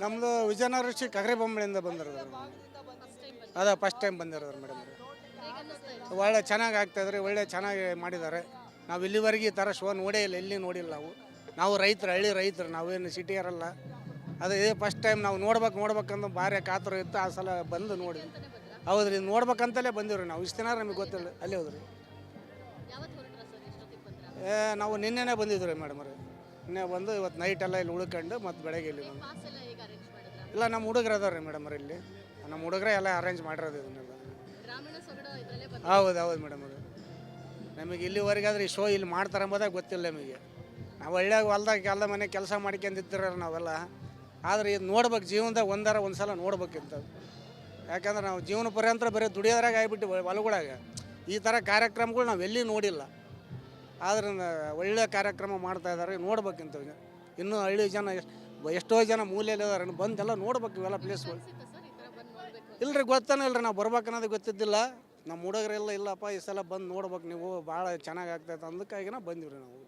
ನಮ್ಮದು ವಿಜಯನಗರ ಡಿಸ್ಟ್ರಿಕ್ಟ್ ಕಗರಿ ಬೊಮ್ಮಳಿಂದ ಬಂದಿರೋದು. ಅದ ಫಸ್ಟ್ ಟೈಮ್ ಬಂದಿರೋದು ಮೇಡಮ್. ಒಳ್ಳೆ ಚೆನ್ನಾಗಿ ಆಗ್ತಾಯಿದ್ರಿ, ಒಳ್ಳೆ ಚೆನ್ನಾಗಿ ಮಾಡಿದ್ದಾರೆ. ನಾವು ಇಲ್ಲಿವರೆಗೆ ಈ ಥರ ಶೋ ನೋಡೇ ಇಲ್ಲ, ಎಲ್ಲಿ ನೋಡಿಲ್ಲ ನಾವು ರೈತರು, ಹಳ್ಳಿ ರೈತರು, ನಾವೇನು ಸಿಟಿಯರಲ್ಲ. ಅದು ಇದೇ ಫಸ್ಟ್ ಟೈಮ್ ನಾವು ನೋಡ್ಬೇಕಂತ ಭಾರಿ ಕಾತುರ ಇತ್ತು. ಆ ಸಲ ಬಂದು ನೋಡಿ. ಹೌದ್ರಿ, ನೋಡ್ಬೇಕಂತಲೇ ಬಂದಿವ್ರಿ ನಾವು. ಇಷ್ಟು ದಿನ ನಮಗೆ ಗೊತ್ತಿಲ್ಲ, ಅಲ್ಲೇ ಹೋದ್ರಿ. ನಾವು ನಿನ್ನೆನೇ ಬಂದಿದ್ವಿ ಮೇಡಮ್ ರೀ. ನಿನ್ನೆ ಬಂದು ಇವತ್ತು ನೈಟ್ ಎಲ್ಲ ಇಲ್ಲಿ ಉಳ್ಕೊಂಡು ಮತ್ತು ಬೆಳಗ್ಗೆ ಇಲ್ಲಿ ಬಂದು. ಇಲ್ಲ, ನಮ್ಮ ಹುಡುಗರು ಅದಾರ ರೀ ಮೇಡಮ್ ರೀ. ಇಲ್ಲಿ ನಮ್ಮ ಹುಡುಗರೇ ಎಲ್ಲ ಅರೇಂಜ್ ಮಾಡಿರೋದು ಇದನ್ನೆಲ್ಲ. ಹೌದು ಮೇಡಮ್ ಅದು. ನಮಗೆ ಇಲ್ಲಿವರೆಗಾದ್ರೆ ಈ ಶೋ ಇಲ್ಲಿ ಮಾಡ್ತಾರೆ ಎಂಬುದಾಗ ಗೊತ್ತಿಲ್ಲ ನಮಗೆ. ನಾವು ಹಳ್ಳಿಯಾಗ ಹೊಲ್ದಾಗ ಮನೆ ಕೆಲಸ ಮಾಡ್ಕೊಂಡಿರ್ತೀರ ನಾವೆಲ್ಲ. ಆದರೆ ಇದು ನೋಡ್ಬೇಕು, ಜೀವನದಾಗ ಒಂದು ಸಲ ನೋಡ್ಬೇಕಿಂಥದ್ದು. ಯಾಕಂದ್ರೆ ನಾವು ಜೀವನ ಪರ್ಯಂತರ ಬರೀ ದುಡಿಯೋದ್ರಾಗ ಆಗಿಬಿಟ್ಟು ಹೊಲಗಳಾಗ ಈ ಥರ ಕಾರ್ಯಕ್ರಮಗಳು ನಾವು ಎಲ್ಲಿ ನೋಡಿಲ್ಲ. ಆದ್ರೆ ಒಳ್ಳೆಯ ಕಾರ್ಯಕ್ರಮ ಮಾಡ್ತಾಯಿದ್ದಾರೆ, ನೋಡ್ಬೇಕಿಂತವ್ಗೆ. ಇನ್ನೂ ಹಳ್ಳಿ ಜನ ಎಷ್ಟೋ ಜನ ಮೂಲೆಯಲ್ಲಿ ಇದಾರೆ, ಬಂದೆಲ್ಲ ನೋಡ್ಬೇಕು ಇವೆಲ್ಲ ಪ್ಲೇಸ್ಗಳು. ಇಲ್ಲರಿ, ಗೊತ್ತಾನೆ ಇಲ್ಲರಿ, ನಾವು ಬರ್ಬೇಕನ್ನೋದು ಗೊತ್ತಿದ್ದಿಲ್ಲ. ನಮ್ಮ ಹುಡುಗರೆಲ್ಲ ಇಲ್ಲಪ್ಪ ಈ ಸಲ ಬಂದು ನೋಡ್ಬೇಕು ನೀವು, ಭಾಳ ಚೆನ್ನಾಗಿ ಆಗ್ತೈತೆ ಅಂದಕ್ಕಾಗಿನ ಬಂದಿವ್ರಿ ನಾವು.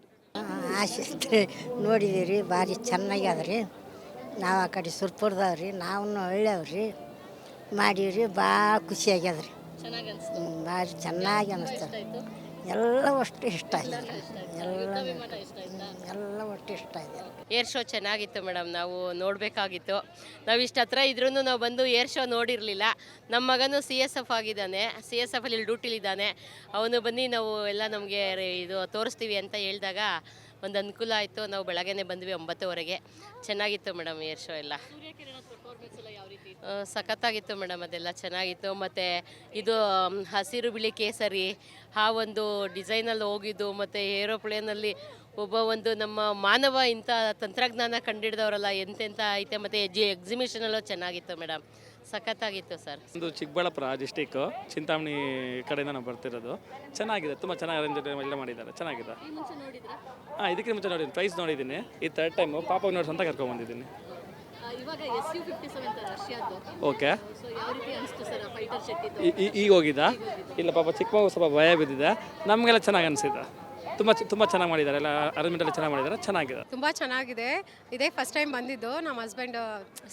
ಆಸೆ ಇತ್ತು, ನೋಡಿದೀವಿ, ಭಾರಿ ಚೆನ್ನಾಗಿ ಅದ್ರಿ. ನಾವು ಆ ಕಡೆ ಸುರ್ಪುರದವ್ರಿ, ನಾವು ಒಳ್ಳೆಯವ್ರಿ ಮಾಡೀವ್ರಿ. ಭಾಳ ಖುಷಿ ಆಗ್ಯದ್ರಿ, ಭಾರಿ ಚೆನ್ನಾಗಿ ಅನ್ನಿಸ್ತದೆ. ಎಲ್ಲ ಅಷ್ಟು ಇಷ್ಟ ಆಗಿದೆ, ಎಲ್ಲ ಒಟ್ಟು ಇಷ್ಟ ಆಗಿದೆ. ಏರ್ ಶೋ ಚೆನ್ನಾಗಿತ್ತು ಮೇಡಮ್, ನಾವು ನೋಡಬೇಕಾಗಿತ್ತು. ನಾವು ಇಷ್ಟು ಹತ್ರ ಇದ್ರೂ ನಾವು ಬಂದು ಏರ್ ಶೋ ನೋಡಿರಲಿಲ್ಲ. ನಮ್ಮ ಮಗನು CSF ಆಗಿದ್ದಾನೆ, CSF ಅಲ್ಲಿ ಡ್ಯೂಟಿಲಿದ್ದಾನೆ. ಅವನು ಬಂದು ನಾವು ಎಲ್ಲ ನಮಗೆ ಇದು ತೋರಿಸ್ತೀವಿ ಅಂತ ಹೇಳಿದಾಗ ಒಂದು ಅನುಕೂಲ ಆಯಿತು. ನಾವು ಬೆಳಗ್ಗೆನೇ ಬಂದ್ವಿ 9:00ವರೆಗೆ. ಚೆನ್ನಾಗಿತ್ತು ಮೇಡಮ್ ಏರ್ ಶೋ ಎಲ್ಲ. ಸಖತ್ತಾಗಿತ್ತು ಮೇಡಮ್, ಅದೆಲ್ಲ ಚೆನ್ನಾಗಿತ್ತು. ಮತ್ತು ಇದು ಹಸಿರು ಬಿಳಿ ಕೇಸರಿ ಆ ಒಂದು ಡಿಸೈನಲ್ಲಿ ಹೋಗಿದ್ದು, ಮತ್ತು ಏರೋಪ್ಲೇನಲ್ಲಿ ಒಂದು ನಮ್ಮ ಮಾನವ ಇಂಥ ತಂತ್ರಜ್ಞಾನ ಕಂಡಿಡಿದವರಲ್ಲ, ಎಂತೆಂಥ ಐತೆ. ಮತ್ತು ಎಕ್ಸಿಬಿಷನಲ್ಲೂ ಚೆನ್ನಾಗಿತ್ತು ಮೇಡಮ್, ಸಖತ್ತಾಗಿತ್ತು ಸರ್. ಒಂದು ಚಿಕ್ಕಬಳ್ಳಾಪುರ ಡಿಸ್ಟಿಕ್ಕು, ಚಿಂತಾಮಣಿ ಕಡೆಯಿಂದ ನಾವು ಬರ್ತಿರೋದು. ಚೆನ್ನಾಗಿದೆ, ತುಂಬ ಚೆನ್ನಾಗಿ ಅರೇಂಜ್ ಎಲ್ಲ ಮಾಡಿದ್ದಾರೆ, ಚೆನ್ನಾಗಿದೆ. ಇದಕ್ಕೆ ಮುಂಚೆ ನೋಡಿದ್ದೀನಿ, ಪ್ರೈಸ್ ನೋಡಿದ್ದೀನಿ. ಈ 3rd ಟೈಮು ಪಾಪ ನೋಡಿ ಅಂತ ಕರ್ಕೊಂಡ್ಬಂದಿದ್ದೀನಿ. ಓಕೆ, ಈಗ ಹೋಗಿದ್ದ? ಇಲ್ಲ ಪಾಪ ಚಿಕ್ಕ ಮಗು ಸ್ವಲ್ಪ ಭಯ ಬಿದ್ದಿದೆ. ನಮಗೆಲ್ಲ ಚೆನ್ನಾಗಿ ಅನಿಸಿದೆ, ತುಂಬ ಚೆನ್ನಾಗಿ ಮಾಡಿದ್ದಾರೆ, ಎಲ್ಲ ಅರೇಂಜ್ಮೆಂಟ್ ಎಲ್ಲ ಚೆನ್ನಾಗಿ ಮಾಡಿದ್ದಾರೆ, ಚೆನ್ನಾಗಿದೆ, ತುಂಬ ಚೆನ್ನಾಗಿದೆ. ಇದೇ ಫಸ್ಟ್ ಟೈಮ್ ಬಂದಿದ್ದು. ನಮ್ಮ ಹಸ್ಬೆಂಡ್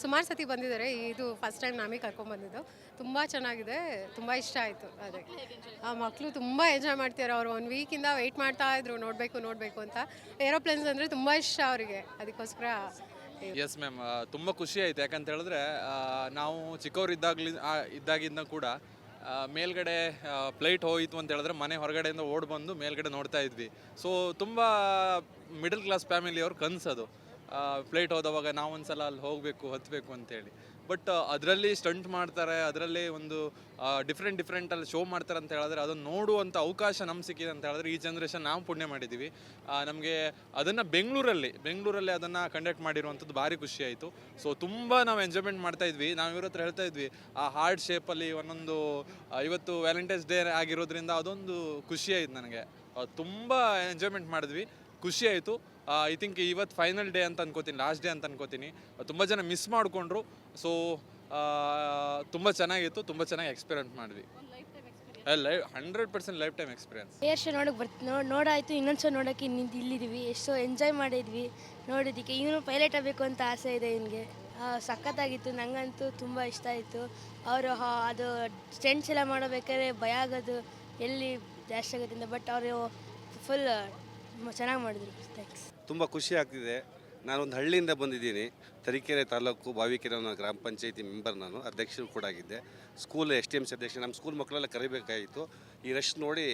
ಸುಮಾರು ಸತಿ ಬಂದಿದ್ದಾರೆ, ಇದು ಫಸ್ಟ್ ಟೈಮ್ ನಮಗೆ ಕರ್ಕೊಂಡ್ಬಂದಿದ್ದು. ತುಂಬ ಚೆನ್ನಾಗಿದೆ, ತುಂಬ ಇಷ್ಟ ಆಯಿತು. ಅದೇ ಆ ಮಕ್ಕಳು ತುಂಬ ಎಂಜಾಯ್ ಮಾಡ್ತಿದ್ದಾರೆ. ಅವರು 1 ವೀಕಿಂದ ವೆಯ್ಟ್ ಮಾಡ್ತಾ ಇದ್ರು, ನೋಡಬೇಕು ಅಂತ. ಏರೋಪ್ಲೇನ್ಸ್ ಅಂದರೆ ತುಂಬ ಇಷ್ಟ ಅವರಿಗೆ, ಅದಕ್ಕೋಸ್ಕರ. ಎಸ್ ಮ್ಯಾಮ್, ತುಂಬ ಖುಷಿ ಆಯಿತು. ಯಾಕಂತ ಹೇಳಿದ್ರೆ ನಾವು ಚಿಕ್ಕವರು ಇದ್ದಾಗಿಂದ ಕೂಡ ಮೇಲ್ಗಡೆ ಫ್ಲೈಟ್ ಹೋಯಿತು ಅಂತ ಹೇಳಿದ್ರೆ ಮನೆ ಹೊರಗಡೆಯಿಂದ ಓಡಿ ಬಂದು ಮೇಲ್ಗಡೆ ನೋಡ್ತಾ ಇದ್ವಿ. ಸೊ ತುಂಬ ಮಿಡಲ್ ಕ್ಲಾಸ್ ಫ್ಯಾಮಿಲಿಯವ್ರು ಕನಸದು, ಫ್ಲೈಟ್ ಹೋದವಾಗ ನಾವು ಒಂದ್ಸಲ ಅಲ್ಲಿ ಹೋಗಬೇಕು, ಹತ್ತಬೇಕು ಅಂತೇಳಿ. ಬಟ್ ಅದರಲ್ಲಿ ಸ್ಟಂಟ್ ಮಾಡ್ತಾರೆ, ಅದರಲ್ಲಿ ಒಂದು ಡಿಫ್ರೆಂಟಲ್ಲಿ ಶೋ ಮಾಡ್ತಾರೆ ಅಂತ ಹೇಳಿದ್ರೆ, ಅದನ್ನು ನೋಡುವಂಥ ಅವಕಾಶ ನಮ್ಗೆ ಸಿಕ್ಕಿದೆ ಅಂತ ಹೇಳಿದ್ರೆ ಈ ಜನ್ರೇಷನ್ ನಾವು ಪುಣ್ಯ ಮಾಡಿದ್ದೀವಿ. ನಮಗೆ ಅದನ್ನು ಬೆಂಗಳೂರಲ್ಲಿ ಅದನ್ನು ಕಂಡಕ್ಟ್ ಮಾಡಿರುವಂಥದ್ದು ಭಾರಿ ಖುಷಿ ಆಯಿತು. ಸೊ ತುಂಬ ನಾವು ಎಂಜಾಯ್ಮೆಂಟ್ ಮಾಡ್ತಾ ಇದ್ವಿ. ನಾವು ಇವ್ರ ಹತ್ರ ಹೇಳ್ತಾ ಇದ್ವಿ, ಆ ಹಾರ್ಟ್ ಶೇಪಲ್ಲಿ ಒಂದೊಂದು ಇವತ್ತು ವ್ಯಾಲೆಂಟೈನ್ಸ್ ಡೇ ಆಗಿರೋದ್ರಿಂದ ಅದೊಂದು ಖುಷಿ ಆಯಿತು ನನಗೆ. ತುಂಬ ಎಂಜಾಯ್ಮೆಂಟ್ ಮಾಡಿದ್ವಿ, ಖುಷಿ ಆಯಿತು. ಐ ಥಿಂಕ್ ಇವತ್ತು ಫೈನಲ್ ಡೇ ಅಂತ ಅನ್ಕೋತೀನಿ, ಲಾಸ್ಟ್ ಡೇ ಅಂತ ಅನ್ಕೋತೀನಿ. ತುಂಬ ಜನ ಮಿಸ್ ಮಾಡಿಕೊಂಡ್ರು. ಸೊ ತುಂಬ ಚೆನ್ನಾಗಿತ್ತು, ತುಂಬ ಚೆನ್ನಾಗಿ ಎಕ್ಸ್ಪೀರಿಯನ್ಸ್ ಮಾಡಿದ್ವಿ. 100% life time experience. Air show ನೋಡಾಯಿತು, ಇನ್ನೊಂದು ಶೋ ನೋಡೋಕ್ಕೆ ಇಲ್ಲಿದ್ದೀವಿ. ಎಷ್ಟೋ ಎಂಜಾಯ್ ಮಾಡಿದ್ವಿ ನೋಡೋದಕ್ಕೆ. ಇವನು ಪೈಲಟ್ ಆಗಬೇಕು ಅಂತ ಆಸೆ ಇದೆ ಇವನಿಗೆ. ಸಖತ್ತಾಗಿತ್ತು, ನನಗಂತೂ ತುಂಬ ಇಷ್ಟ ಆಯಿತು. ಅವರು ಅದು ಸ್ಟೆಂಟ್ಸ್ ಎಲ್ಲ ಮಾಡಬೇಕಾದ್ರೆ ಭಯ ಆಗೋದು ಎಲ್ಲಿ ಜಾಸ್ತಿ ಆಗೋದ್ರಿಂದ, ಬಟ್ ಅವರು ಫುಲ್ ಚೆನ್ನಾಗಿ ಮಾಡಿದ್ರು. ಥ್ಯಾಂಕ್ಸ್. ತುಂಬ ಖುಷಿ ಆಗ್ತಿದೆ. ನಾನೊಂದು ಹಳ್ಳಿಯಿಂದ ಬಂದಿದ್ದೀನಿ, ತರೀಕೆರೆ ತಾಲೂಕು ಬಾವಿಕೆರೆ ಗ್ರಾಮ ಪಂಚಾಯತಿ ಮೆಂಬರ್, ನಾನು ಅಧ್ಯಕ್ಷರು ಕೂಡ ಆಗಿದ್ದೆ. ಸ್ಕೂಲ್ STMC ಅಧ್ಯಕ್ಷ. ನಮ್ಮ ಸ್ಕೂಲ್ ಮಕ್ಕಳೆಲ್ಲ ಕರಿಬೇಕಾಗಿತ್ತು. ಈ ರಶ್ ನೋಡಿ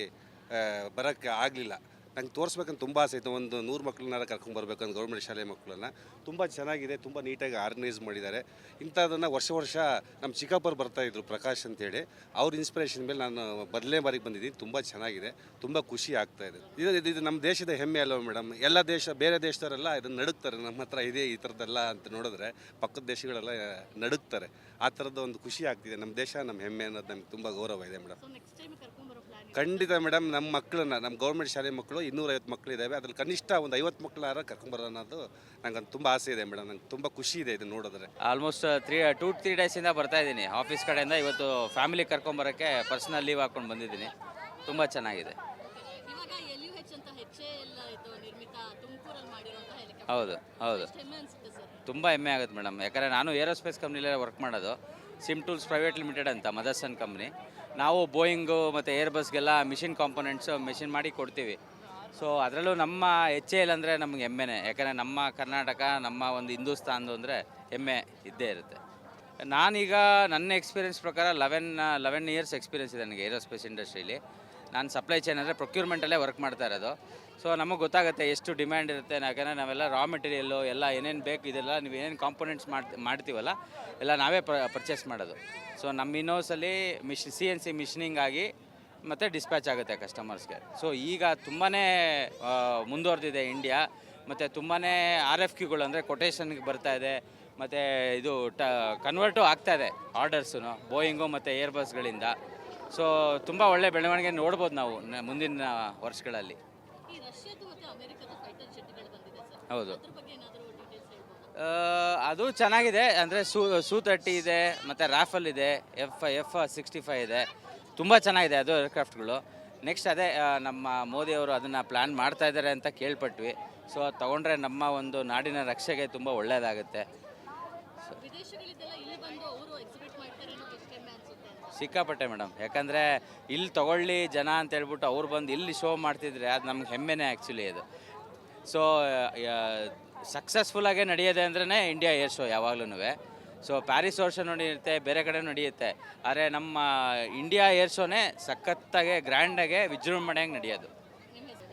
ಬರೋಕ್ಕೆ ಆಗಲಿಲ್ಲ. ನಂಗೆ ತೋರಿಸ್ಬೇಕಂತ ತುಂಬ ಆಸೆ ಇತ್ತು. ಒಂದು 100 ಮಕ್ಕಳನ್ನ ಕರ್ಕೊಂಡ್ಬರ್ಬೇಕಂತ ಗೌರ್ಮೆಂಟ್ ಶಾಲೆ ಮಕ್ಕಳನ್ನ. ತುಂಬ ಚೆನ್ನಾಗಿದೆ, ತುಂಬ ನೀಟಾಗಿ ಆರ್ಗನೈಸ್ ಮಾಡಿದ್ದಾರೆ. ಇಂಥದ್ದನ್ನು ವರ್ಷ ನಮ್ಮ ಚಿಕ್ಕಪ್ಪರು ಬರ್ತಾಯಿದ್ರು, ಪ್ರಕಾಶ್ ಅಂತೇಳಿ. ಅವ್ರ ಇನ್ಸ್ಪಿರೇಷನ್ ಮೇಲೆ ನಾನು ಮೊದಲನೇ ಬಾರಿಗೆ ಬಂದಿದ್ದೀನಿ. ತುಂಬ ಚೆನ್ನಾಗಿದೆ, ತುಂಬ ಖುಷಿ ಆಗ್ತಾಯಿದೆ. ಇದು ನಮ್ಮ ದೇಶದ ಹೆಮ್ಮೆ ಅಲ್ವ ಮೇಡಮ್. ಎಲ್ಲ ಬೇರೆ ದೇಶದವರೆಲ್ಲ ಇದನ್ನು ನಡುಕ್ತಾರೆ, ನಮ್ಮ ಹತ್ರ ಇದೆ ಈ ಥರದ್ದೆಲ್ಲ ಅಂತ ನೋಡಿದ್ರೆ ಪಕ್ಕದ ದೇಶಗಳೆಲ್ಲ ನಡುಕ್ತಾರೆ. ಆ ಥರದ ಒಂದು ಖುಷಿ ಆಗ್ತಿದೆ. ನಮ್ಮ ದೇಶ ನಮ್ಮ ಹೆಮ್ಮೆ ಅನ್ನೋದು ನಮ್ಗೆ ತುಂಬ ಗೌರವ ಇದೆ ಮೇಡಮ್. ಖಂಡಿತ ಮೇಡಮ್, ನಮ್ಮ ಮಕ್ಕಳನ್ನ, ನಮ್ಮ ಗೌರ್ಮೆಂಟ್ ಶಾಲೆ ಮಕ್ಕಳು 250 ಮಕ್ಕಳು ಇದ್ದಾವೆ. ಅದ್ರಲ್ಲಿ ಕನಿಷ್ಠ ಒಂದು 50 ಮಕ್ಕಳಾರ ಕರ್ಕೊಂಬರೋ ಅನ್ನೋದು ನಂಗೆ ತುಂಬ ಆಸೆ ಇದೆ ಮೇಡಮ್. ನಂಗೆ ತುಂಬ ಖುಷಿ ಇದೆ ಇದು ನೋಡಿದ್ರೆ. ಆಲ್ಮೋಸ್ಟ್ 2-3 ಡೇಸಿಂದ ಬರ್ತಾ ಇದ್ದೀನಿ ಆಫೀಸ್ ಕಡೆಯಿಂದ. ಇವತ್ತು ಫ್ಯಾಮಿಲಿ ಕರ್ಕೊಂಬರೋಕ್ಕೆ ಪರ್ಸನಲ್ ಲೀವ್ ಹಾಕ್ಕೊಂಡು ಬಂದಿದ್ದೀನಿ. ತುಂಬ ಚೆನ್ನಾಗಿದೆ. ಹೌದು, ತುಂಬ ಹೆಮ್ಮೆ ಆಗುತ್ತೆ ಮೇಡಮ್. ಯಾಕಂದರೆ ನಾನು ಏರೋಸ್ಪೇಸ್ ಕಂಪ್ನಿಲೇ ವರ್ಕ್ ಮಾಡೋದು, ಸಿಮ್ ಟೂಲ್ಸ್ ಪ್ರೈವೇಟ್ ಲಿಮಿಟೆಡ್ ಅಂತ ಮದರ್ಸನ್ ಕಂಪ್ನಿ. ನಾವು ಬೋಯಿಂಗು ಮತ್ತು ಏರ್ಬಸ್ಗೆಲ್ಲ ಮಿಷಿನ್ ಕಾಂಪೊನೆಂಟ್ಸು ಮಿಷಿನ್ ಮಾಡಿ ಕೊಡ್ತೀವಿ. ಸೊ ಅದರಲ್ಲೂ ನಮ್ಮ HAL ಅಂದರೆ ನಮ್ಗೆ ಹೆಮ್ಮೆನೇ. ಯಾಕಂದರೆ ನಮ್ಮ ಕರ್ನಾಟಕ, ನಮ್ಮ ಒಂದು ಹಿಂದೂಸ್ತಾನ್ದು ಅಂದರೆ ಹೆಮ್ಮೆ ಇದ್ದೇ ಇರುತ್ತೆ. ನಾನೀಗ ನನ್ನ ಎಕ್ಸ್ಪೀರಿಯನ್ಸ್ ಪ್ರಕಾರ 11 ಇಯರ್ಸ್ ಎಕ್ಸ್ಪೀರಿಯನ್ಸ್ ಇದೆ ನನಗೆ ಏರೋಸ್ಪೇಸ್ ಇಂಡಸ್ಟ್ರೀಲಿ. ನಾನು ಸಪ್ಲೈ ಚೈನ್ ಅಂದರೆ ಪ್ರೊಕ್ಯೂರ್ಮೆಂಟಲ್ಲೇ ವರ್ಕ್ ಮಾಡ್ತಾ ಇರೋದು. ಸೊ ನಮಗೆ ಗೊತ್ತಾಗುತ್ತೆ ಎಷ್ಟು ಡಿಮ್ಯಾಂಡ್ ಇರುತ್ತೆ. ಯಾಕಂದರೆ ನಾವೆಲ್ಲ ರಾ ಮೆಟೀರಿಯಲ್ಲು ಎಲ್ಲ ಏನೇನು ಬೇಕು ಇದೆಲ್ಲ ನೀವು ಏನೇನು ಕಾಂಪೊನೆಂಟ್ಸ್ ಮಾಡ್ತೀವಲ್ಲ ಎಲ್ಲ ನಾವೇ ಪರ್ಚೇಸ್ ಮಾಡೋದು. ಸೊ ನಮ್ಮ ಇನ್ನೋಸಲ್ಲಿ CNC ಮಿಷಿನಿಂಗ್ ಆಗಿ ಮತ್ತು ಡಿಸ್ಪ್ಯಾಚ್ ಆಗುತ್ತೆ ಕಸ್ಟಮರ್ಸ್ಗೆ. ಸೊ ಈಗ ತುಂಬಾ ಮುಂದುವರೆದಿದೆ ಇಂಡಿಯಾ. ಮತ್ತು ತುಂಬಾ RFQಗಳು ಅಂದರೆ ಕೊಟೇಷನ್ಗೆ ಬರ್ತಾ ಇದೆ. ಮತ್ತು ಇದು ಕನ್ವರ್ಟು ಆಗ್ತಾ ಇದೆ ಆರ್ಡರ್ಸು ಬೋಯಿಂಗು ಮತ್ತು ಏರ್ಬಸ್ಗಳಿಂದ. ಸೊ ತುಂಬ ಒಳ್ಳೆ ಬೆಳವಣಿಗೆ ನೋಡ್ಬೋದು ನಾವು ಮುಂದಿನ ವರ್ಷಗಳಲ್ಲಿ. ಹೌದು, ಅದು ಚೆನ್ನಾಗಿದೆ. ಅಂದರೆ Su-30 ಇದೆ, ಮತ್ತು ರಾಫಲ್ ಇದೆ, F-65 ಇದೆ. ತುಂಬ ಚೆನ್ನಾಗಿದೆ ಅದು ಏರ್ಕ್ರಾಫ್ಟ್ಗಳು. ನೆಕ್ಸ್ಟ್ ಅದೇ ನಮ್ಮ ಮೋದಿಯವರು ಅದನ್ನು ಪ್ಲ್ಯಾನ್ ಮಾಡ್ತಾ ಇದ್ದಾರೆ ಅಂತ ಕೇಳ್ಪಟ್ವಿ. ಸೊ ಅದು ತೊಗೊಂಡ್ರೆ ನಮ್ಮ ಒಂದು ನಾಡಿನ ರಕ್ಷೆಗೆ ತುಂಬ ಒಳ್ಳೆಯದಾಗುತ್ತೆ. ಸಿಕ್ಕಾಪಟ್ಟೆ ಮೇಡಮ್. ಯಾಕಂದರೆ ಇಲ್ಲಿ ತೊಗೊಳ್ಳಿ ಜನ ಅಂತ ಹೇಳ್ಬಿಟ್ಟು ಅವ್ರು ಬಂದು ಇಲ್ಲಿ ಶೋ ಮಾಡ್ತಿದ್ರೆ ಅದು ನಮ್ಗೆ ಹೆಮ್ಮೆನೇ ಆ್ಯಕ್ಚುಲಿ ಅದು. ಸೊ ಸಕ್ಸಸ್ಫುಲ್ಲಾಗೇ ನಡೆಯೋದೆ ಅಂದ್ರೇ ಇಂಡಿಯಾ ಏರ್ ಶೋ ಯಾವಾಗ್ಲೂ. ಸೊ ಪ್ಯಾರಿಸ್ ಏರ್ ಶೋ ನಡೆಯುತ್ತೆ, ಬೇರೆ ಕಡೆ ನಡೆಯುತ್ತೆ. ಆದರೆ ನಮ್ಮ ಇಂಡಿಯಾ ಏರ್ ಶೋನೇ ಸಖತ್ತಾಗೆ ಗ್ರ್ಯಾಂಡಾಗೆ ವಿಜೃಂಭಣೆಯಾಗಿ ನಡೆಯೋದು.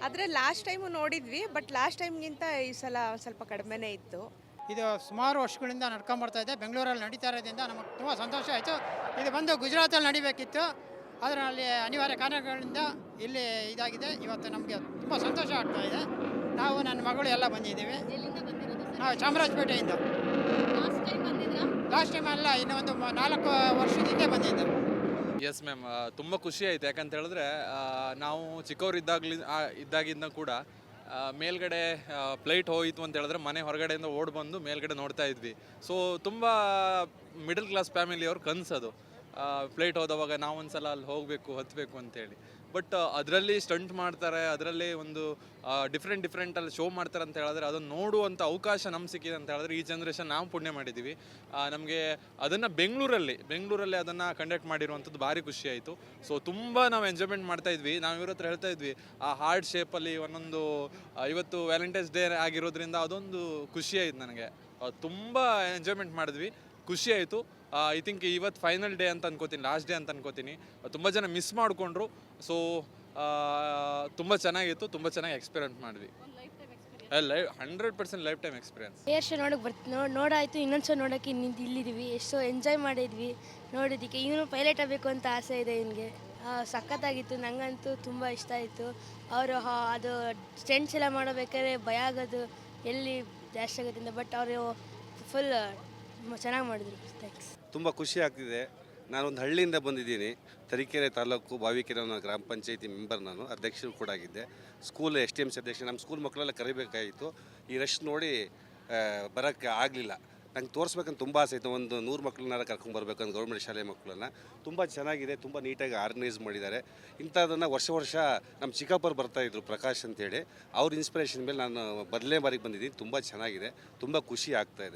ಆದರೆ ಲಾಸ್ಟ್ ಟೈಮು ನೋಡಿದ್ವಿ, ಬಟ್ ಲಾಸ್ಟ್ ಟೈಮ್ಗಿಂತ ಈ ಸಲ ಸ್ವಲ್ಪ ಕಡಿಮೆನೇ ಇತ್ತು. ಇದು ಸುಮಾರು ವರ್ಷಗಳಿಂದ ನಡ್ಕೊಂಬರ್ತಾ ಇದೆ. ಬೆಂಗಳೂರಲ್ಲಿ ನಡೀತಾ ಇರೋದ್ರಿಂದ ನಮಗೆ ತುಂಬ ಸಂತೋಷ ಆಯಿತು. ಇದು ಬಂದು ಗುಜರಾತಲ್ಲಿ ನಡಿಬೇಕಿತ್ತು, ಆದರೆ ಅಲ್ಲಿ ಅನಿವಾರ್ಯ ಕಾರಣಗಳಿಂದ ಇಲ್ಲಿ ಇದಾಗಿದೆ. ಇವತ್ತು ನಮಗೆ ತುಂಬ ಸಂತೋಷ ಆಗ್ತಾ ಇದೆ. ನಾವು ನನ್ನ ಮಗಳು ಎಲ್ಲ ಬಂದಿದ್ದೀವಿ. ನಾವು ಚಾಮರಾಜಪೇಟೆಯಿಂದ. ಲಾಸ್ಟ್ ಟೈಮ್ ಅಲ್ಲ, ಇನ್ನು ಒಂದು 4 ವರ್ಷದ ಹಿಂದೆ ಬಂದಿದ್ದೆ. ಎಸ್ ಮ್ಯಾಮ್, ತುಂಬ ಖುಷಿ ಆಯಿತು. ಯಾಕಂತ ಹೇಳಿದ್ರೆ ನಾವು ಚಿಕ್ಕವರು ಇದ್ದಾಗಿಂದ ಕೂಡ ಮೇಲ್ಗಡೆ ಫ್ಲೈಟ್ ಹೋಯಿತು ಅಂತ ಹೇಳಿದ್ರೆ ಮನೆ ಹೊರಗಡೆಯಿಂದ ಓಡಿ ಬಂದು ಮೇಲ್ಗಡೆ ನೋಡ್ತಾ ಇದ್ವಿ. ಸೊ ತುಂಬ ಮಿಡಲ್ ಕ್ಲಾಸ್ ಫ್ಯಾಮಿಲಿಯವ್ರ ಕನಸದು. ಫ್ಲೈಟ್ ಹೋದವಾಗ ನಾವು ಒಂದ್ಸಲ ಅಲ್ಲಿ ಹೋಗಬೇಕು, ಹತ್ತಬೇಕು ಅಂತೇಳಿ. ಬಟ್ ಅದರಲ್ಲಿ ಸ್ಟಂಟ್ ಮಾಡ್ತಾರೆ, ಅದರಲ್ಲಿ ಒಂದು ಡಿಫ್ರೆಂಟಲ್ಲಿ ಶೋ ಮಾಡ್ತಾರೆ ಅಂತ ಹೇಳಿದ್ರೆ ಅದನ್ನು ನೋಡುವಂಥ ಅವಕಾಶ ನಮ್ಗೆ ಸಿಕ್ಕಿದೆ ಅಂತ ಹೇಳಿದ್ರೆ ಈ ಜನ್ರೇಷನ್ ನಾವು ಪುಣ್ಯ ಮಾಡಿದ್ದೀವಿ. ನಮಗೆ ಅದನ್ನು ಬೆಂಗಳೂರಲ್ಲಿ ಅದನ್ನು ಕಂಡಕ್ಟ್ ಮಾಡಿರುವಂಥದ್ದು ಭಾರಿ ಖುಷಿ ಆಯಿತು. ಸೊ ತುಂಬ ನಾವು ಎಂಜಾಯ್ಮೆಂಟ್ ಮಾಡ್ತಾ ಇದ್ವಿ. ನಾವು ಇವ್ರ ಹತ್ರ ಹೇಳ್ತಾ ಇದ್ವಿ, ಆ ಹಾರ್ಟ್ ಶೇಪಲ್ಲಿ ಒಂದೊಂದು ಇವತ್ತು ವ್ಯಾಲೆಂಟೈನ್ಸ್ ಡೇ ಆಗಿರೋದ್ರಿಂದ ಅದೊಂದು ಖುಷಿ ಆಯಿತು ನನಗೆ. ತುಂಬ ಎಂಜಾಯ್ಮೆಂಟ್ ಮಾಡಿದ್ವಿ, ಖುಷಿ ಆಯಿತು. ಐ ಥಿಂಕ್ ಇವತ್ತು ಫೈನಲ್ ಡೇ ಅಂತ ಅನ್ಕೋತೀನಿ, ಲಾಸ್ಟ್ ಡೇ ಅಂತ ಅನ್ಕೋತೀನಿ. ತುಂಬ ಜನ ಮಿಸ್ ಮಾಡಿಕೊಂಡ್ರು. ಸೊ ತುಂಬ ಚೆನ್ನಾಗಿತ್ತು, ತುಂಬ ಚೆನ್ನಾಗಿ ಎಕ್ಸ್ಪೀರಿಯನ್ಸ್ ಮಾಡಿದ್ವಿ. 100% life time experience. Air show ನೋಡಾಯಿತು, ಇನ್ನೊಂದು ಶೋ ನೋಡೋಕ್ಕೆ ಇಲ್ಲಿದ್ದೀವಿ. ಎಷ್ಟೋ ಎಂಜಾಯ್ ಮಾಡಿದ್ವಿ ನೋಡೋದಕ್ಕೆ. ಇವನು ಪೈಲಟ್ ಆಗಬೇಕು ಅಂತ ಆಸೆ ಇದೆ ಇವನಿಗೆ. ಸಖತ್ತಾಗಿತ್ತು, ನನಗಂತೂ ತುಂಬ ಇಷ್ಟ ಆಯಿತು. ಅವರು ಅದು ಸ್ಟೆಂಟ್ಸ್ ಎಲ್ಲ ಮಾಡಬೇಕಾದ್ರೆ ಭಯ ಆಗೋದು ಎಲ್ಲಿ ಜಾಸ್ತಿ ಆಗೋದ್ರಿಂದ, ಬಟ್ ಅವರು ಫುಲ್ ಚೆನ್ನಾಗಿ ಮಾಡಿದ್ರು. ಥ್ಯಾಂಕ್ಸ್. ತುಂಬ ಖುಷಿ ಆಗ್ತಿದೆ. ನಾನೊಂದು ಹಳ್ಳಿಯಿಂದ ಬಂದಿದ್ದೀನಿ. ತರೀಕೆರೆ ತಾಲೂಕು ಬಾವಿಕೆರೆ ಗ್ರಾಮ ಪಂಚಾಯತಿ ಮೆಂಬರ್, ನಾನು ಅಧ್ಯಕ್ಷರು ಕೂಡ ಆಗಿದ್ದೆ. ಸ್ಕೂಲ್ STMC ಅಧ್ಯಕ್ಷ. ನಮ್ಮ ಸ್ಕೂಲ್ ಮಕ್ಕಳೆಲ್ಲ ಕರಿಬೇಕಾಗಿತ್ತು. ಈ ರಶ್ ನೋಡಿ ಬರೋಕ್ಕೆ ಆಗಲಿಲ್ಲ. ನಂಗೆ ತೋರಿಸ್ಬೇಕಂತ ತುಂಬ ಆಸೆ ಇತ್ತು. ಒಂದು 100 ಮಕ್ಕಳನ್ನ ಕರ್ಕೊಂಡ್ಬರ್ಬೇಕಂತ ಗೌರ್ಮೆಂಟ್ ಶಾಲೆ ಮಕ್ಕಳನ್ನ. ತುಂಬ ಚೆನ್ನಾಗಿದೆ, ತುಂಬ ನೀಟಾಗಿ ಆರ್ಗನೈಸ್ ಮಾಡಿದ್ದಾರೆ. ಇಂಥದ್ದನ್ನು ವರ್ಷ ನಮ್ಮ ಚಿಕ್ಕಪ್ಪರು ಬರ್ತಾಯಿದ್ರು, ಪ್ರಕಾಶ್ ಅಂತೇಳಿ. ಅವ್ರ ಇನ್ಸ್ಪಿರೇಷನ್ ಮೇಲೆ ನಾನು ಮೊದಲನೇ ಬಾರಿಗೆ ಬಂದಿದ್ದೀನಿ. ತುಂಬ ಚೆನ್ನಾಗಿದೆ, ತುಂಬ ಖುಷಿ ಆಗ್ತಾಯಿದೆ.